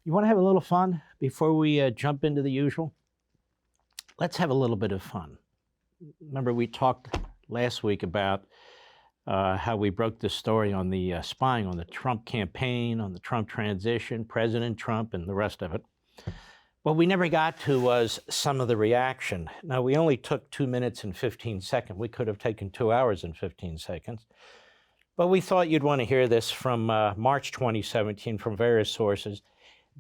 You want to have a little fun before we jump into the usual? Let's have a little bit of fun. Remember, we talked last week about how we broke the story on the spying on the Trump campaign, on the Trump transition, President Trump, and the rest of it. What we never got to was some of the reaction. Now, we only took 2 minutes and 15 seconds. We could have taken 2 hours and 15 seconds. But we thought you'd want to hear this from March 2017 from various sources.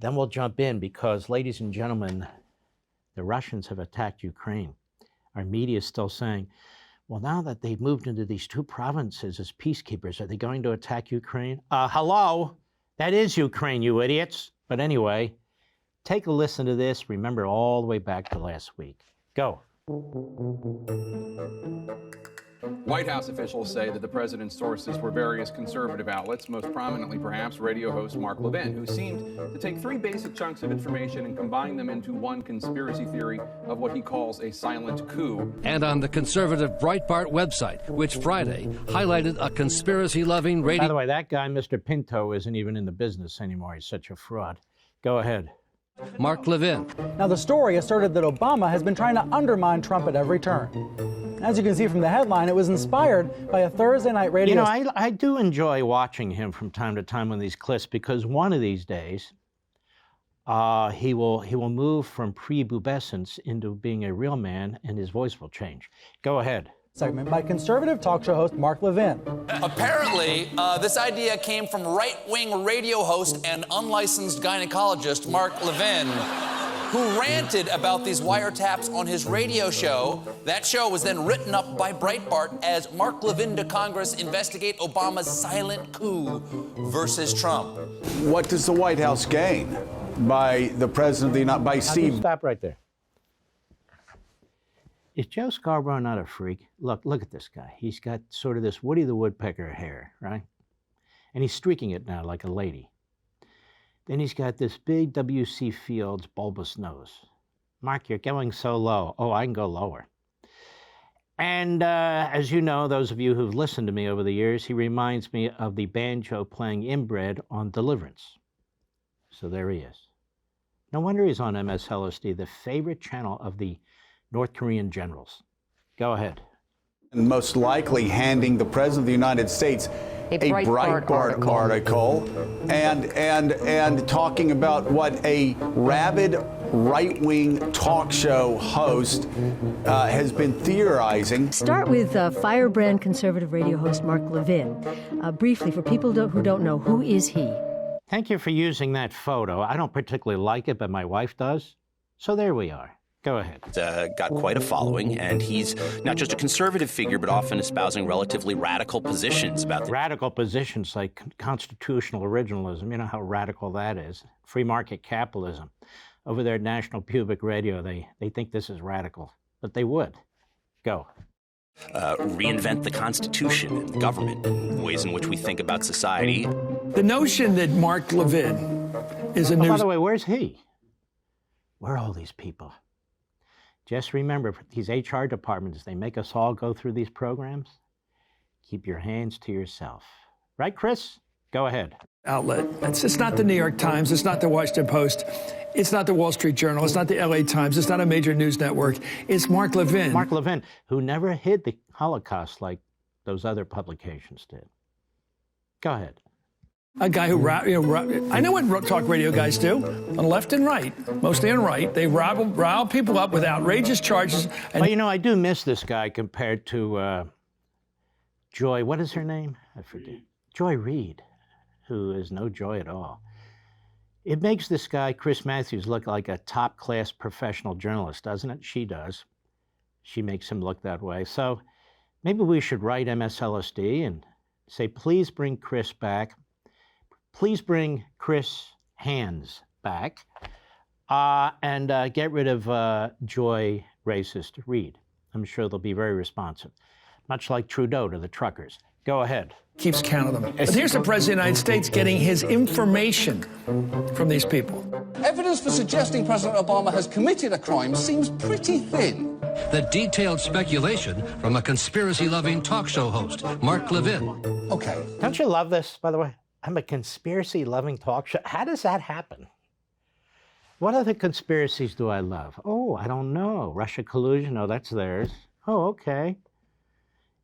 Then we'll jump in because, ladies and gentlemen, the Russians have attacked Ukraine. Our media is still saying, well, now that they've moved into these 2 provinces as peacekeepers, are they going to attack Ukraine? Hello? That is Ukraine, you idiots. But anyway, take a listen to this. Remember all the way back to last week. Go. White House officials say that the president's sources were various conservative outlets, most prominently perhaps radio host Mark Levin, who seemed to take 3 basic chunks of information and combine them into one conspiracy theory of what he calls a silent coup. And on the conservative Breitbart website, which Friday highlighted a conspiracy-loving radio... By the way, that guy, Mr. Pinto, isn't even in the business anymore. He's such a fraud. Go ahead. Mark Levin. Now, the story asserted that Obama has been trying to undermine Trump at every turn. As you can see from the headline, it was inspired by a Thursday night radio... You know, I do enjoy watching him from time to time on these clips because one of these days, he will move from prepubescence into being a real man and his voice will change. Go ahead. Segment by conservative talk show host Mark Levin. Apparently, this idea came from right-wing radio host and unlicensed gynecologist Mark Levin, who ranted about these wiretaps on his radio show. That show was then written up by Breitbart as Mark Levin to Congress investigate Obama's silent coup versus Trump. What does the White House gain by the president of the United States, by Steve? Stop right there. Is Joe Scarborough not a freak? Look at this guy. He's got sort of this Woody the Woodpecker hair, right? And he's streaking it now like a lady. Then he's got this big W.C. Fields bulbous nose. Mark, you're going so low. Oh, I can go lower. And as you know, those of you who've listened to me over the years, he reminds me of the banjo playing inbred on Deliverance. So there he is. No wonder he's on MSLSD, the favorite channel of the North Korean generals. Go ahead. And most likely handing the president of the United States a Breitbart article and talking about what a rabid right-wing talk show host has been theorizing. Start with firebrand conservative radio host Mark Levin. Briefly, for people who don't know, who is he? Thank you for using that photo. I don't particularly like it, but my wife does. So there we are. Go ahead. Got quite a following, and he's not just a conservative figure, but often espousing relatively radical positions about the... Radical positions like constitutional originalism. You know how radical that is. Free market capitalism. Over there at National Public Radio, they think this is radical, but they would. Go. Reinvent the Constitution and the government, and ways in which we think about society. The notion that Mark Levin is a news... By the way, where's he? Where are all these people? Just remember, these HR departments, they make us all go through these programs. Keep your hands to yourself. Right, Chris? Go ahead. Outlet. It's not the New York Times. It's not the Washington Post. It's not the Wall Street Journal. It's not the LA Times. It's not a major news network. It's Mark Levin. Mark Levin, who never hid the Holocaust like those other publications did. Go ahead. A guy who, I know what talk radio guys do, on left and right, mostly on right. They rile people up with outrageous charges. And well, you know, I do miss this guy compared to Joy, what is her name? I forget. Joy Reid, who is no joy at all. It makes this guy, Chris Matthews, look like a top-class professional journalist, doesn't it? She does. She makes him look that way. So maybe we should write MSLSD and say, please bring Chris back. Please bring Chris Hands back and get rid of Joy Racist Reid. I'm sure they'll be very responsive, much like Trudeau to the truckers. Go ahead. Keeps count of them. But here's the President of the United States getting his information from these people. Evidence for suggesting President Obama has committed a crime seems pretty thin. The detailed speculation from a conspiracy-loving talk show host, Mark Levin. Okay. Don't you love this, by the way? I'm a conspiracy-loving talk show. How does that happen? What other conspiracies do I love? Oh, I don't know. Russia collusion? Oh, that's theirs. Oh, okay.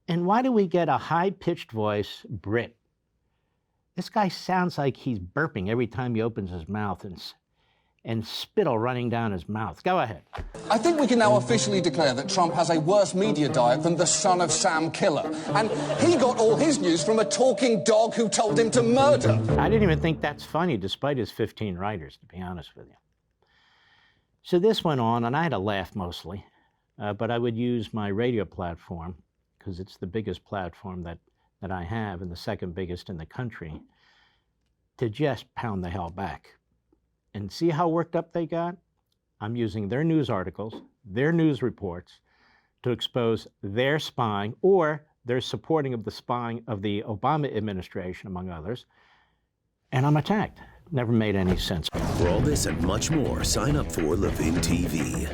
And why do we get a high-pitched voice, Brit? This guy sounds like he's burping every time he opens his mouth and spittle running down his mouth. Go ahead. I think we can now officially declare that Trump has a worse media diet than the son of Sam Killer. And he got all his news from a talking dog who told him to murder. I didn't even think that's funny, despite his 15 writers, to be honest with you. So this went on, and I had to laugh mostly, but I would use my radio platform, because it's the biggest platform that I have and the second biggest in the country, to just pound the hell back. And see how worked up they got? I'm using their news articles, their news reports, to expose their spying or their supporting of the spying of the Obama administration, among others, and I'm attacked. Never made any sense. For all this and much more, sign up for Levin TV.